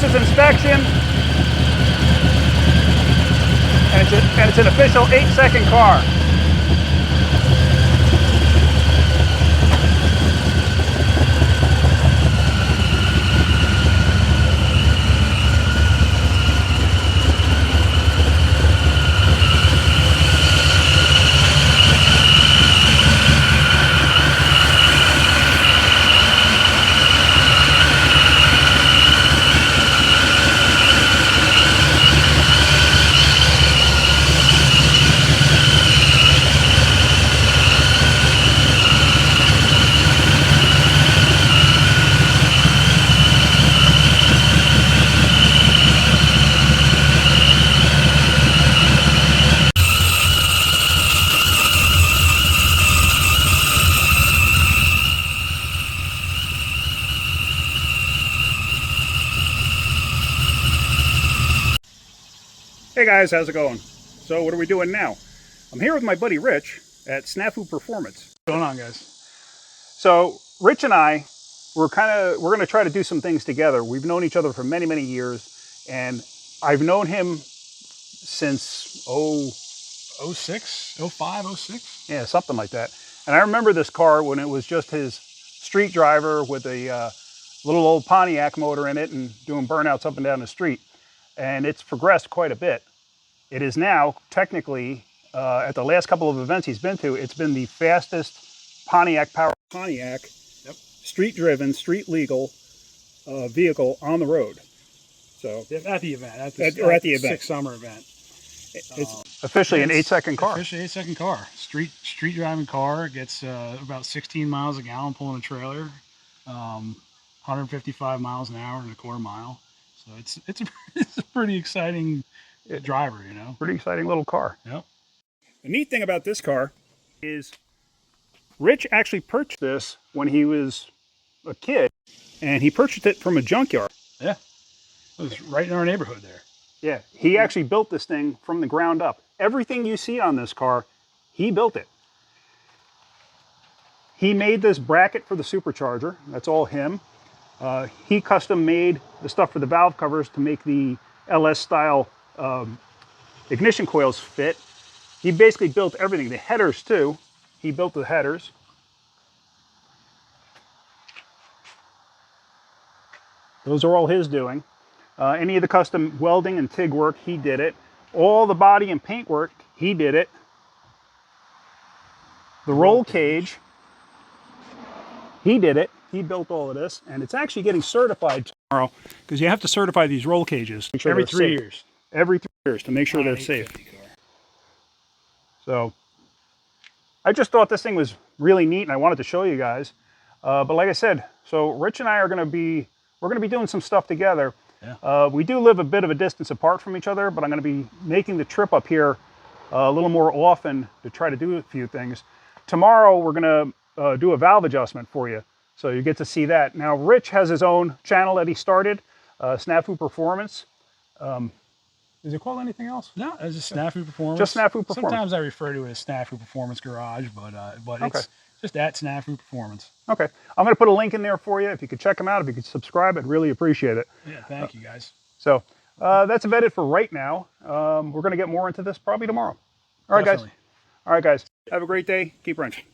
passes inspection, and it's an official 8-second car. Hey guys, how's it going? So what are we doing now? I'm here with my buddy Rich at Snafu Performance. What's going on, guys? So Rich and I, we're going to try to do some things together. We've known each other for many, many years, and I've known him since 06, 05, 06? Yeah, something like that. And I remember this car when it was just his street driver with a little old Pontiac motor in it and doing burnouts up and down the street. And it's progressed quite a bit. It is now, technically, at the last couple of events he's been to, it's been the fastest Pontiac power Pontiac, yep, street-driven, street-legal vehicle on the road. So at the event, at the event, Six Summer event. It's officially an 8-second car. Officially 8-second car. Street driving car. Gets about 16 miles a gallon pulling a trailer. 155 miles an hour in a quarter mile. So it's a pretty exciting driver, you know. Pretty exciting little car. Yep. The neat thing about this car is Rich actually purchased this when he was a kid, and he purchased it from a junkyard. Yeah. It was right in our neighborhood there. Yeah. He actually built this thing from the ground up. Everything you see on this car, he built it. He made this bracket for the supercharger. That's all him. He custom made the stuff for the valve covers to make the LS style ignition coils fit. He basically built everything. The headers too. He built the headers. Those are all his doing. Any of the custom welding and TIG work, he did it. All the body and paint work, he did it. The roll cage, he did it. He built all of this, and it's actually getting certified tomorrow because you have to certify these roll cages every 3 years. Every 3 years to make sure they're safe. So I just thought this thing was really neat, and I wanted to show you guys. But like I said, so Rich and I are going to be doing some stuff together. Yeah. We do live a bit of a distance apart from each other, but I'm going to be making the trip up here a little more often to try to do a few things. Tomorrow we're going to do a valve adjustment for you. So you get to see that. Now, Rich has his own channel that he started, Snafu Performance. Is it called anything else? No, it's just Snafu Performance. Just Snafu Performance. Sometimes I refer to it as Snafu Performance Garage, but okay, it's just at Snafu Performance. Okay. I'm going to put a link in there for you. If you could check them out, if you could subscribe, I'd really appreciate it. Yeah, thank you, guys. So that's about it for right now. We're going to get more into this probably tomorrow. All right, guys. All right, guys. Have a great day. Keep wrenching.